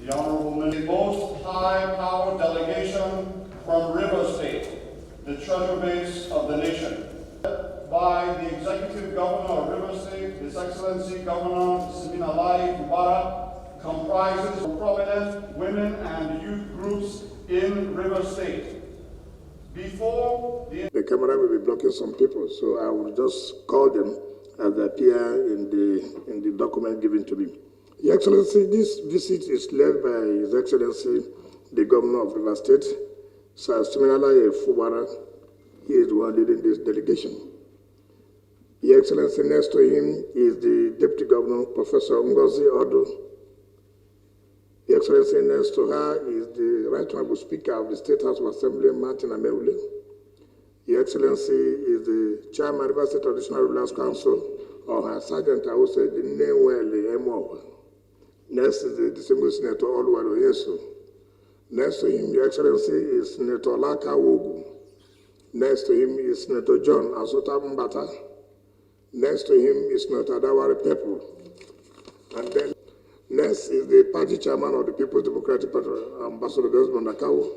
The Honorable the most high-powered delegation from River State, the treasure base of the nation, by the Executive Governor of River State, His Excellency Governor Since1999-Fubara, comprises of prominent women and youth groups in River State. Before the camera will be blocking some people, so I will just call them as they appear in the document given to me. Your Excellency, this visit is led by His Excellency, the Governor of River State, Since1999-Fubara. He is the one leading this delegation. Your Excellency, next to him is the Deputy Governor, Professor Ngozi Odo. Your Excellency, next to her is the Right Honorable Speaker of the State House of Assembly, Martin Ameule. Your Excellency is the Chairman of River State Traditional Rulers Council, or her Sergeant, I would say, the Newell Emo. Next is the distinguished Senator Oluwado Yesu. Next to him, Your Excellency, is Senator Laka Wogu. Next to him is Senator John Asota Mbata. Next to him is Senator Dawari Pepu. And then next is the party chairman of the People's Democratic Party, Ambassador Desmond Akawu.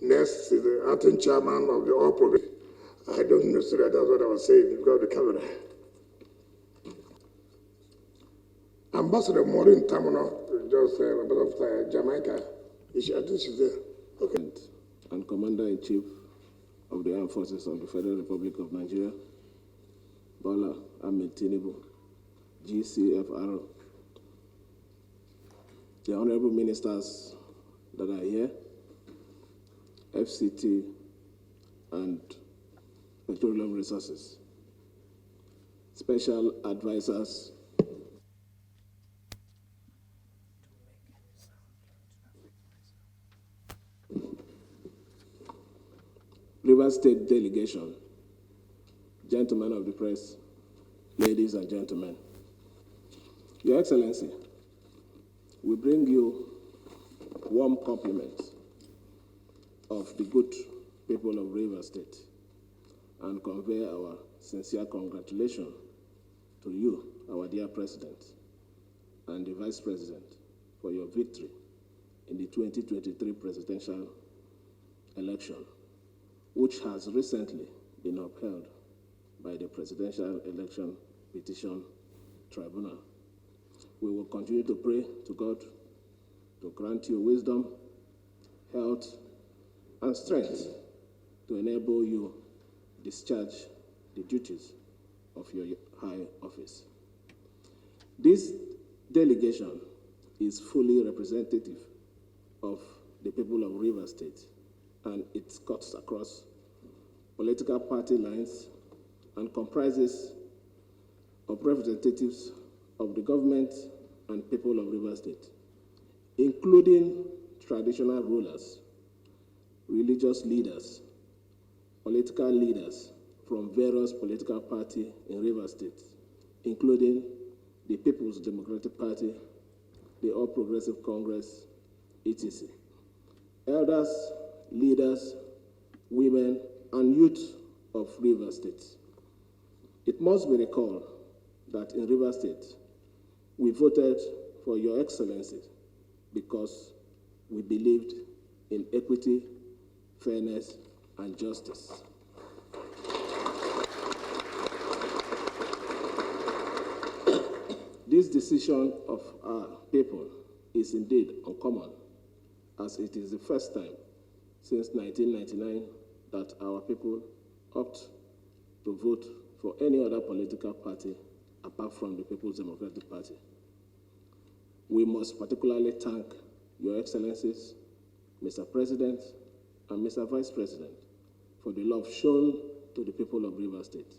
Next is the acting chairman of the All Progressive. I don't know, sir, that's what I was saying. You've got the camera. Ambassador Maureen Tamuno, just of Jamaica. I think she's there. Okay. And Commander-in-Chief of the Armed Forces of the Federal Republic of Nigeria, Bola Ahmed Tinubu, GCFR, the Honorable Ministers that are here, FCT and Petroleum Resources, Special Advisors, River State Delegation, gentlemen of the press, ladies and gentlemen. Your Excellency, we bring you warm compliments of the good people of River State and convey our sincere congratulations to you, our dear President, and the Vice President for your victory in the 2023 presidential election, which has recently been upheld by the Presidential Election Petition Tribunal. We will continue to pray to God to grant you wisdom, health, and strength to enable you discharge the duties of your high office. This delegation is fully representative of the people of River State, and it cuts across political party lines and comprises of representatives of the government and people of River State, including traditional rulers, religious leaders, political leaders from various political parties in River State, including the People's Democratic Party, the All Progressive Congress, etc. Elders, leaders, women, and youth of River State. It must be recalled that in River State, we voted for Your Excellency because we believed in equity, fairness, and justice. This decision of our people is indeed uncommon, as it is the first time since 1999 that our people opt to vote for any other political party apart from the People's Democratic Party. We must particularly thank Your Excellencies, Mr. President and Mr. Vice President for the love shown to the people of River State,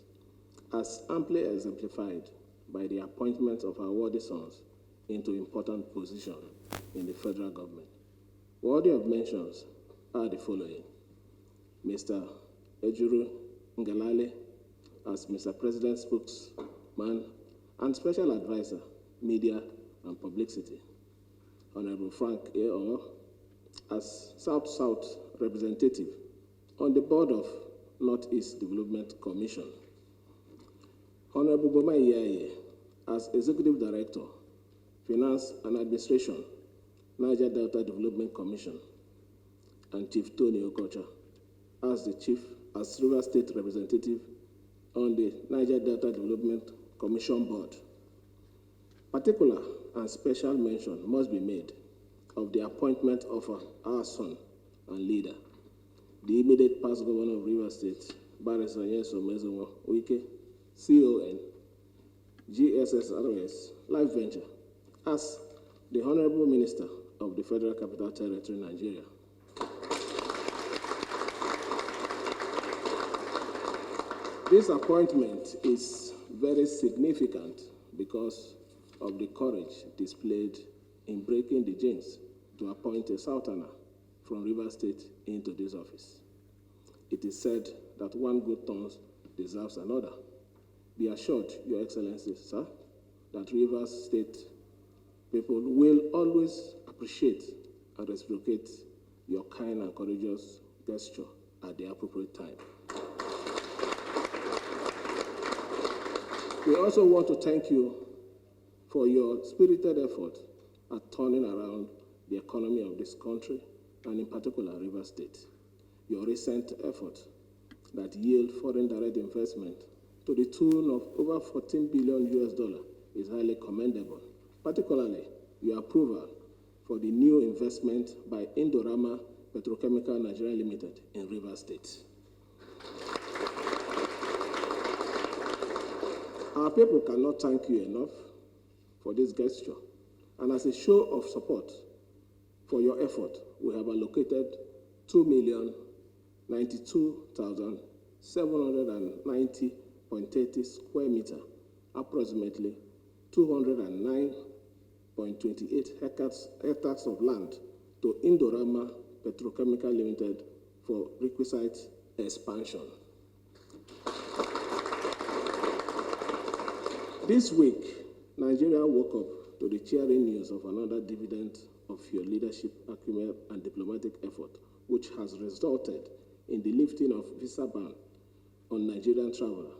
as amply exemplified by the appointment of our worthy sons into important positions in the federal government. Worthy of mentions are the following: Mr. Ejuru Ngalale as Mr. President's spokesman and Special Advisor, Media and Publicity. Honorable Frank A.O. as South-South Representative on the Board of Northeast Development Commission. Honorable Boma Iyaye as Executive Director, Finance and Administration, Niger Delta Development Commission, and Chief Tony Okocha as River State representative on the Niger Delta Development Commission Board. Particular and special mention must be made of the appointment of our son and leader, the immediate past governor of River State, Barrister Nyesom Mezowo Wike, CON, GSSRS, Life Venture, as the Honorable Minister of the Federal Capital Territory, Nigeria. This appointment is very significant because of the courage displayed in breaking the chains to appoint a Southerner from River State into this office. It is said that one good turn deserves another. Be assured, Your Excellency, sir, that Rivers State people will always appreciate and reciprocate your kind and courageous gesture at the appropriate time. We also want to thank you for your spirited effort at turning around the economy of this country, and in particular, River State. Your recent effort that yield foreign direct investment to the tune of over $14 billion is highly commendable, particularly your approval for the new investment by Indorama Petrochemical Nigeria Limited in River State. Our people cannot thank you enough for this gesture, and as a show of support for your effort, we have allocated 2,092,790.30 square meter, approximately 209.28 hectares of land to Indorama Petrochemical Limited for requisite expansion. This week, Nigeria woke up to the cheering news of another dividend of your leadership, acumen, and diplomatic effort, which has resulted in the lifting of visa ban on Nigerian traveler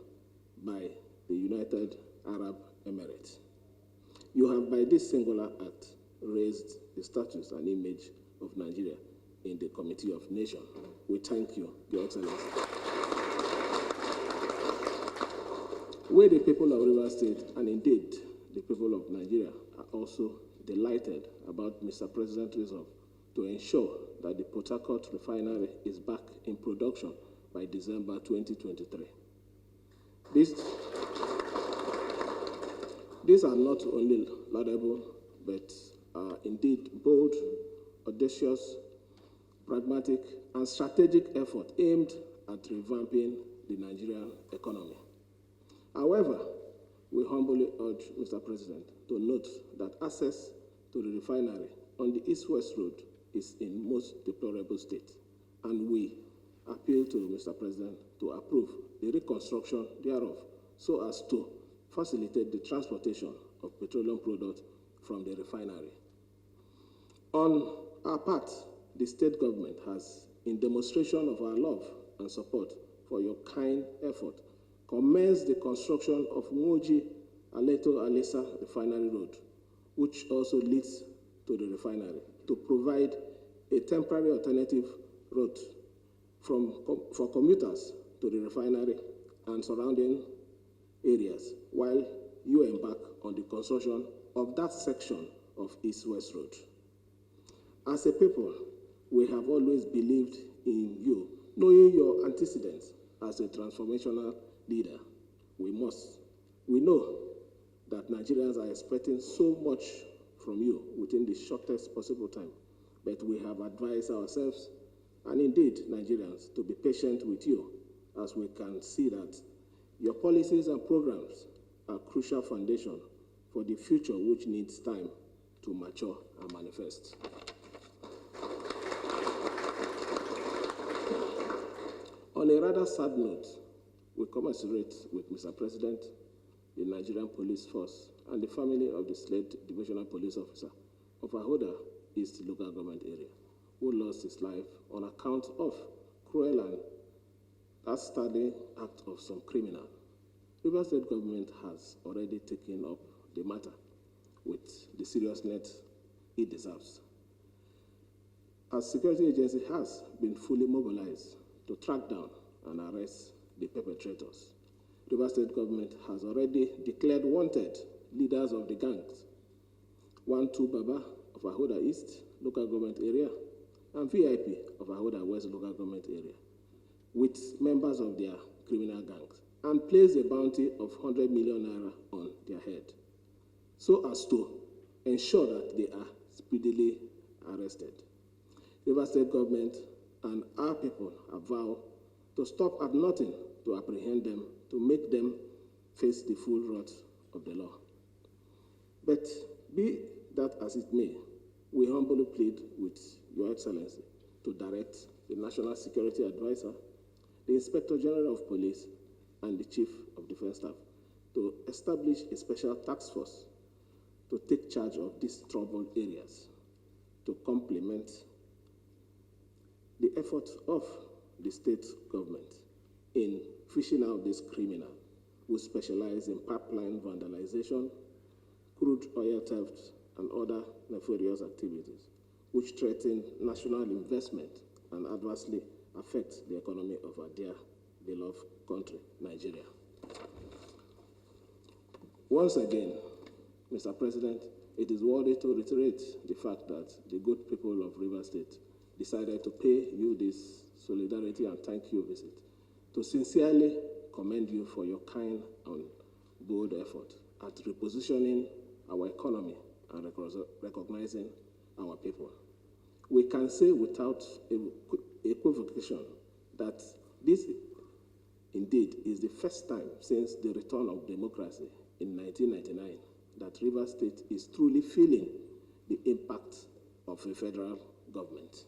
by the United Arab Emirates. You have, by this singular act, raised the status and image of Nigeria in the Committee of Nations. We thank you, Your Excellency. We, the people of River State, and indeed the people of Nigeria, are also delighted about Mr. President's resolve to ensure that the Port Harcourt refinery is back in production by December 2023. These are not only laudable, but are indeed bold, audacious, pragmatic, and strategic effort aimed at revamping the Nigerian economy. However, we humbly urge Mr. President to note that access to the refinery on the East-West Road is in most deplorable state, and we appeal to Mr. President to approve the reconstruction thereof so as to facilitate the transportation of petroleum products from the refinery. On our part, the state government has, in demonstration of our love and support for your kind effort, commenced the construction of Moji Aleto Alesa Refinery Road, which also leads to the refinery, to provide a temporary alternative route for commuters to the refinery and surrounding areas, while you embark on the construction of that section of East-West Road. As a people, we have always believed in you, knowing your antecedents as a transformational leader. We know that Nigerians are expecting so much from you within the shortest possible time, but we have advised ourselves, and indeed Nigerians, to be patient with you, as we can see that your policies and programs are crucial foundation for the future, which needs time to mature and manifest. On a rather sad note, we commiserate with Mr. President, the Nigerian Police Force, and the family of the Slate Divisional Police Officer of Ahoda East Local Government Area, who lost his life on account of cruel and dastardly act of some criminal. River State government has already taken up the matter with the seriousness it deserves. as security agency has been fully mobilized to track down and arrest the perpetrators. Rivers State government has already declared wanted leaders of the gangs, 1-2 Baba of Ahoda East local government area and VIP of Ahoda West local government area, with members of their criminal gangs, and placed a bounty of 100 million naira on their head, so as to ensure that they are speedily arrested. Rivers State government and our people have vowed to stop at nothing to apprehend them, to make them face the full wrath of the law. But be that as it may, we humbly plead with Your Excellency to direct the National Security Advisor, the Inspector General of Police, and the Chief of Defense Staff to establish a special task force to take charge of these troubled areas, to complement the efforts of the state government in fishing out these criminals who specialize in pipeline vandalization, crude oil theft, and other nefarious activities, which threaten national investment and adversely affect the economy of our dear, beloved country, Nigeria. Once again, Mr. President, it is worthy to reiterate the fact that the good people of Rivers State decided to pay you this solidarity and thank you visit, to sincerely commend you for your kind and bold effort at repositioning our economy and recognizing our people. We can say without equivocation that this indeed is the first time since the return of democracy in 1999 that Rivers State is truly feeling the impact of a federal government.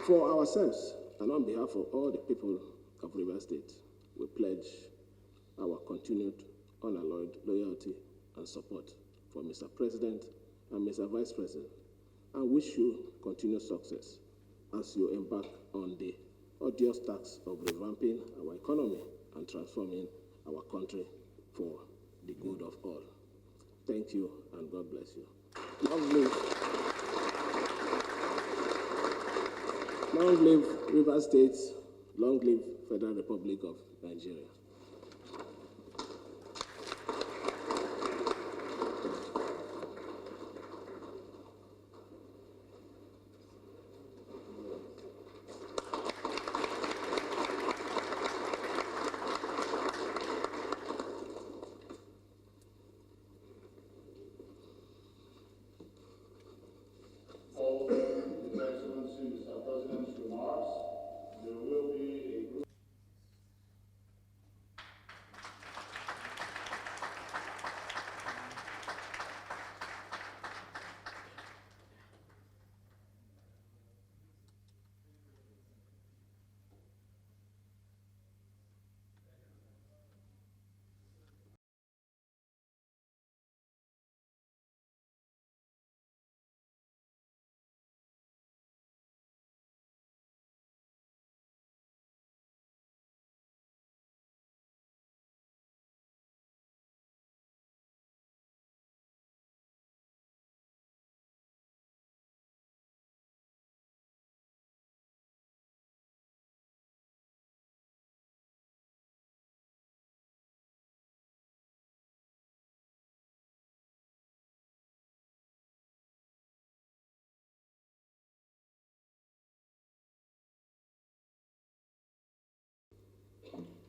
For ourselves and on behalf of all the people of Rivers State, we pledge our continued unalloyed loyalty and support for Mr. President and Mr. Vice President, and wish you continued success as you embark on the odious task of revamping our economy and transforming our country for the good of all. Thank you and God bless you. Long live Rivers State, long live Federal Republic of Nigeria. Following His Excellency Mr. President's remarks, there will be a group.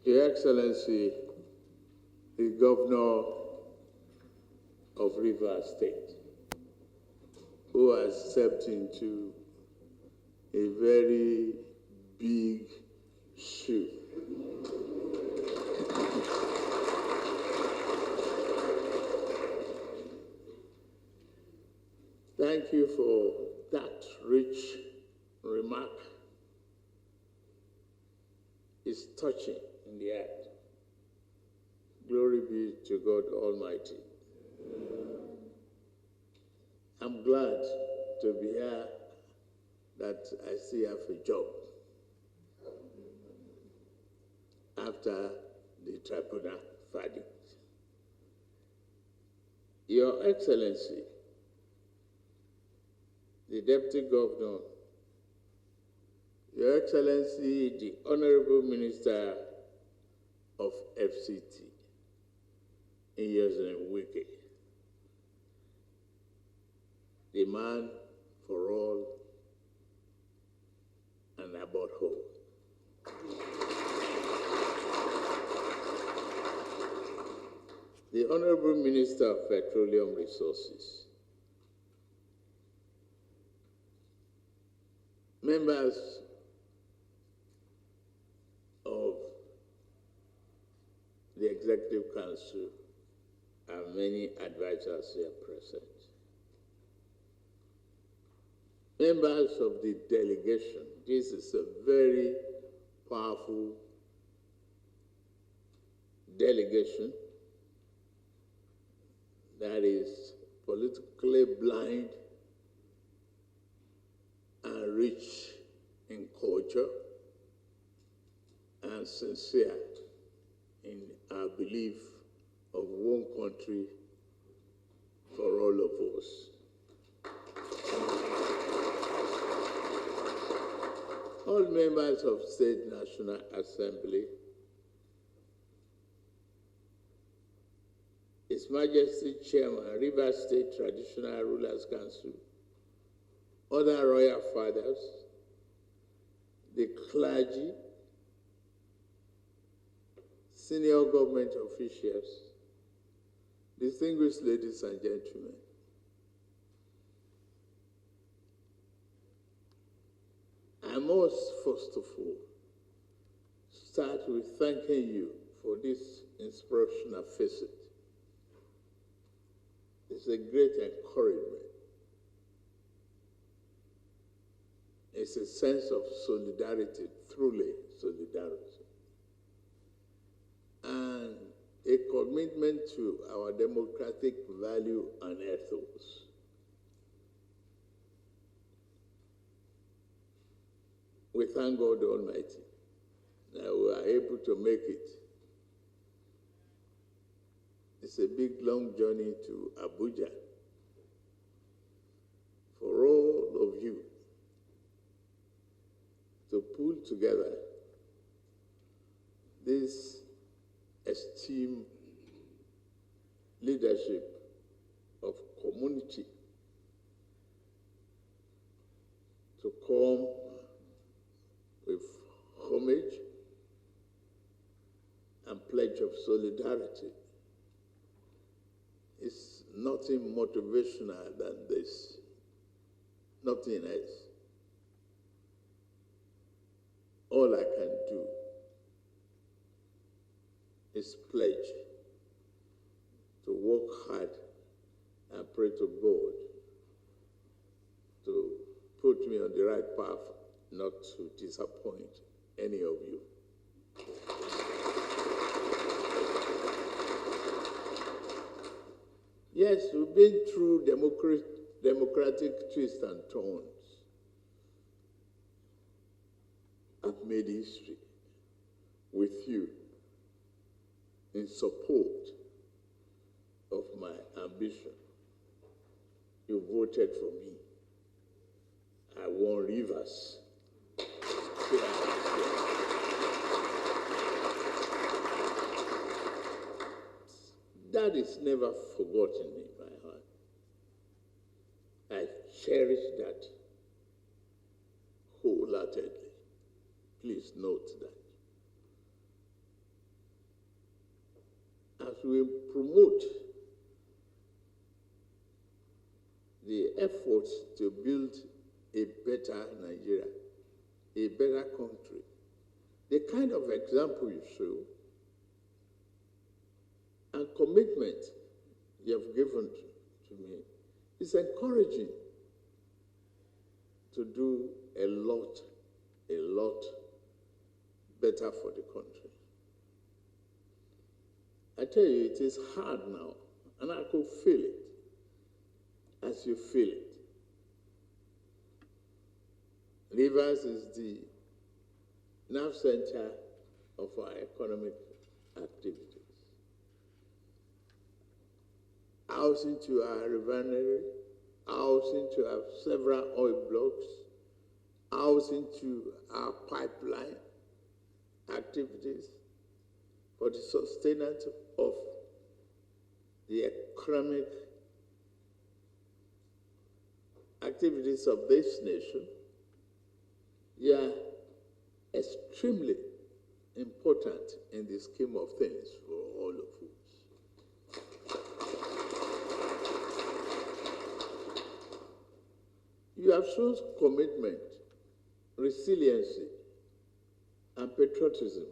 Your Excellency, the Governor of Rivers State, who has stepped into a very big shoe. Thank you for that rich remark. It's touching in the heart. Glory be to God Almighty. I'm glad to be here, that I still have a job after the tribunal verdict. Your Excellency, the Deputy Governor, Your Excellency, the Honorable Minister of FCT, in Wiki, the man for all and about whole. The Honorable Minister of Petroleum Resources, members of the Executive Council, and many advisors here present, members of the delegation. This is a very powerful delegation that is politically blind and rich in culture and sincere in our belief of one country for all of us. All members of State National Assembly, His Majesty Chairman, Rivers State Traditional Rulers Council, other royal fathers, the clergy, senior government officials, distinguished ladies and gentlemen. I must, first of all, start with thanking you for this inspirational visit. It's a great encouragement. It's a sense of solidarity, truly solidarity, and a commitment to our democratic value and ethos. We thank God Almighty that we are able to make it. It's a big, long journey to Abuja for all of you to pull together this esteemed leadership of community to come with homage and pledge of solidarity. It's nothing motivational than this, nothing else. All I can do is pledge to work hard and pray to God to put me on the right path, not to disappoint any of you. Yes, we've been through democratic twists and turns. I've made history with you in support of my ambition. You voted for me. I won Rivers. That is never forgotten in my heart. I cherish that wholeheartedly. Please note that. As we promote the efforts to build a better Nigeria, a better country, the kind of example you show and commitment you have given to me is encouraging to do a lot better for the country. I tell you, it is hard now, and I could feel it as you feel it. Rivers is the nerve center of our economic activities. I housing to our refinery, housing to our several oil blocks, housing to our pipeline activities, for the sustenance of the economic activities of this nation, they are extremely important in the scheme of things for all of us. You have shown commitment, resiliency, and patriotism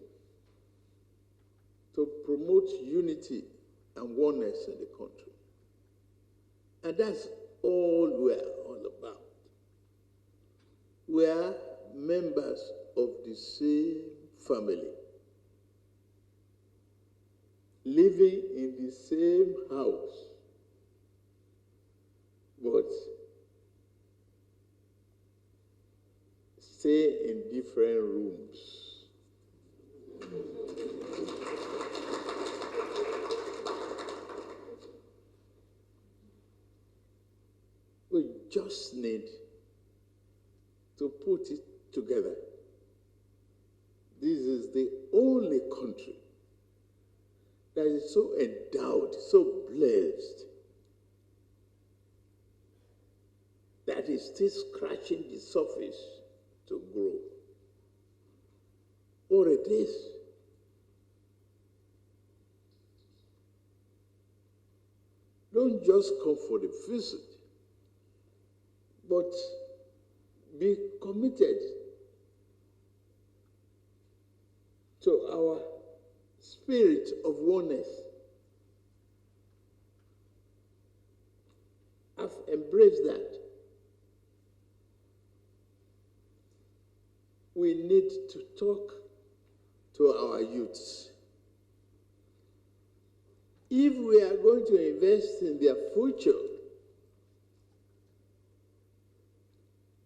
to promote unity and oneness in the country. And that's all we're all about. We are members of the same family, living in the same house, but stay in different rooms. We just need to put it together. This is the only country that is so endowed, so blessed, that is still scratching the surface to grow. Or it is. Don't just come for the visit, but be committed to our spirit of oneness. I've embraced that. We need to talk to our youths. If we are going to invest in their future,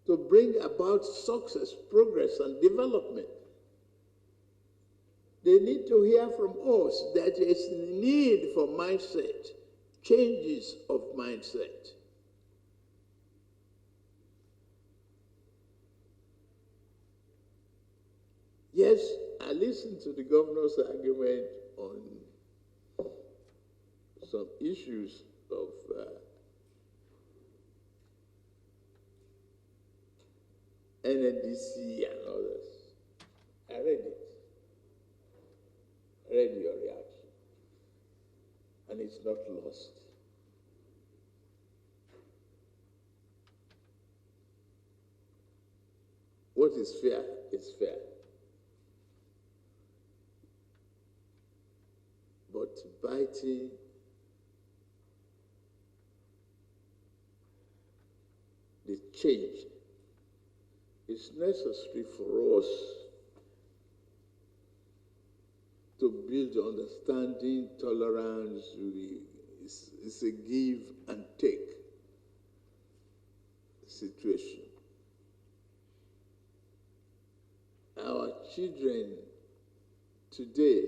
to bring about success, progress, and development, they need to hear from us that there is need for mindset, changes of mindset. Yes, I listened to the governor's argument on some issues of NNDC and others. I read it. I read your reaction. And it's not lost. What is fair is fair. But biting the change is necessary for us to build understanding, tolerance. It's a give and take situation. Our children today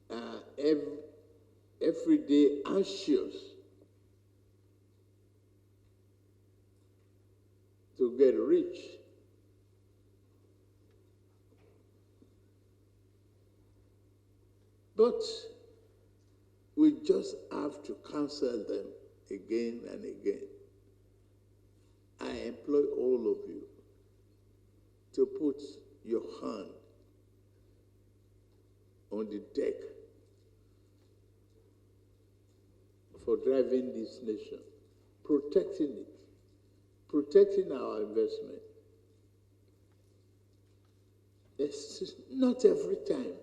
are every day anxious to get rich. But we just have to counsel them again and again. I employ all of you to put your hand on the deck for driving this nation, protecting it, protecting our investment. It's not every time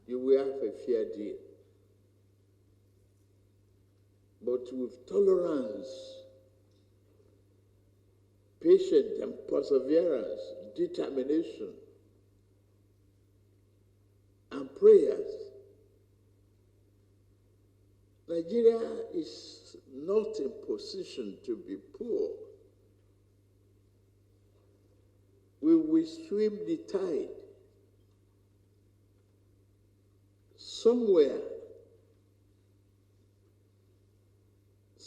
you will have a fair deal, but with tolerance, patience and perseverance, determination, and prayers. Nigeria is not in position to be poor. We will swim the tide. Somewhere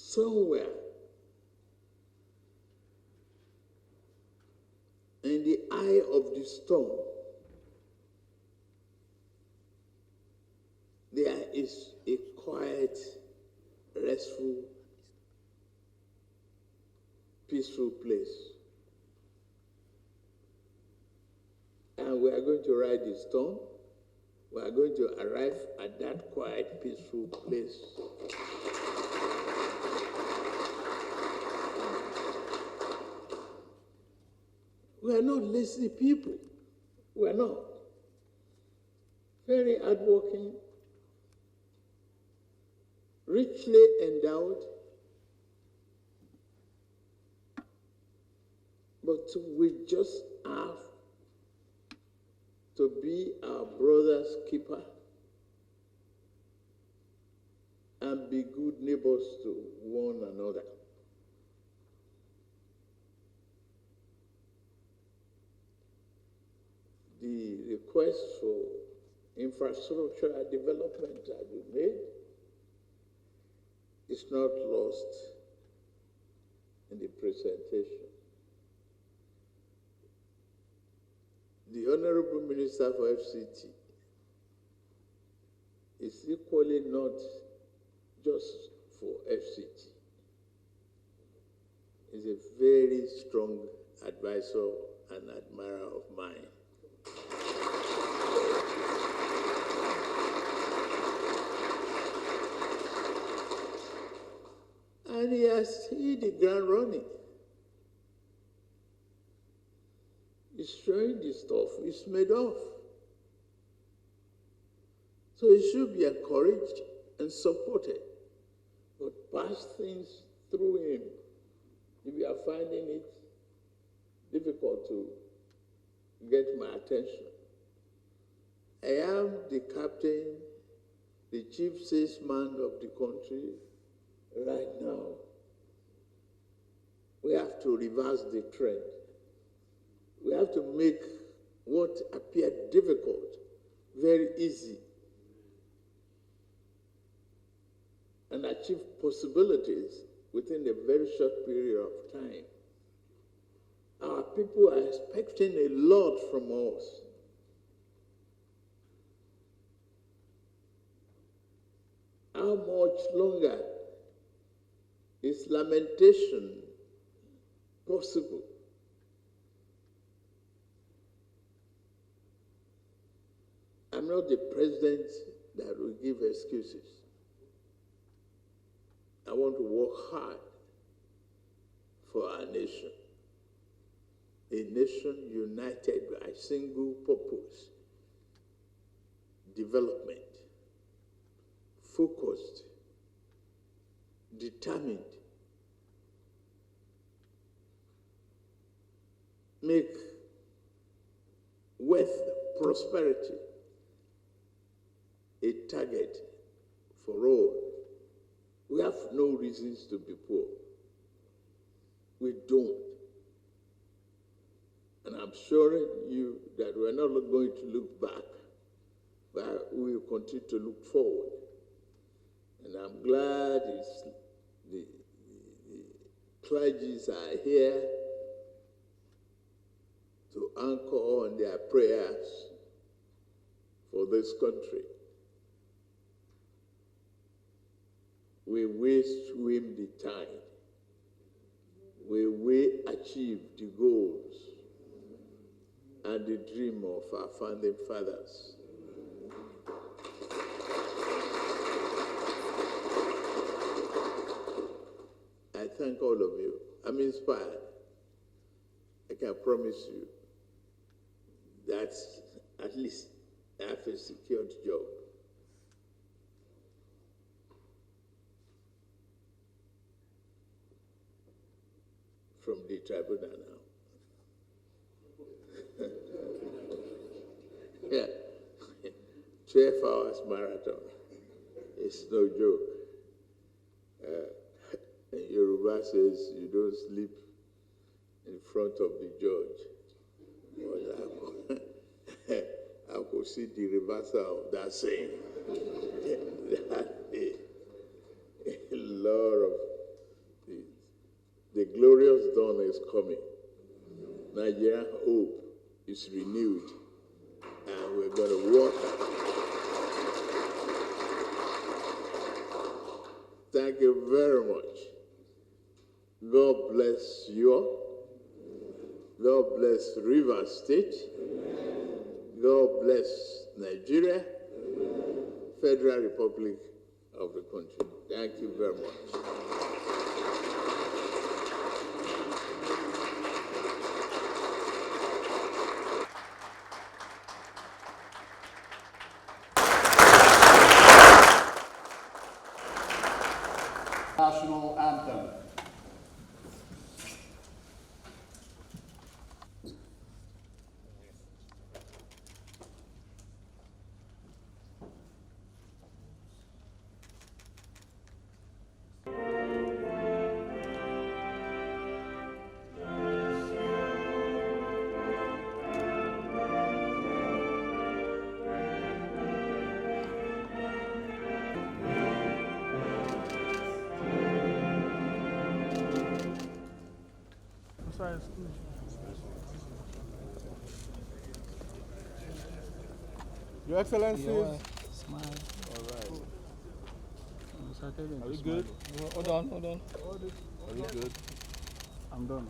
somewhere in the eye of the storm, there is a quiet, restful, peaceful place. And we are going to ride the storm. We are going to arrive at that quiet, peaceful place. We are not lazy people. We are not. Very hardworking, richly endowed, but we just have to be our brother's keeper and be good neighbors to one another. The request for infrastructural development that we made is not lost in the presentation. The Honorable Minister for FCT is equally not just for FCT. He's a very strong advisor and admirer of mine. And he has hit the ground running. He's showing the stuff he's made of. So he should be encouraged and supported. But pass things through him if you are finding it difficult to get my attention. I am the captain, the chief salesman of the country right now. We have to reverse the trend. We have to make what appeared difficult very easy and achieve possibilities within a very short period of time. Our people are expecting a lot from us. How much longer is lamentation possible? I'm not the president that will give excuses. I want to work hard for our nation. A nation united by a single purpose, development, focused, determined, make wealth, prosperity a target for all. We have no reasons to be poor. We don't. And I'm assuring you that we're not going to look back, but we will continue to look forward. And I'm glad the clergies are here to anchor on their prayers for this country. We will swim the tide. We will achieve the goals and the dream of our founding fathers. I thank all of you. I'm inspired. I can promise you that at least I have a secured job. From the tribunal now. Yeah. 12 hours marathon. It's no joke. Yoruba says you don't sleep in front of the judge. I could see the reversal of that saying. A lot of The glorious dawn is coming. Nigerian hope is renewed, and we're going to work. Thank you very much. God bless you all. God bless Rivers State. God bless Nigeria, Federal Republic of the country. Thank you very much. National anthem. Your Excellencies. Smile. All right. I'm started Are we good? Hold on. Are we good? I'm done.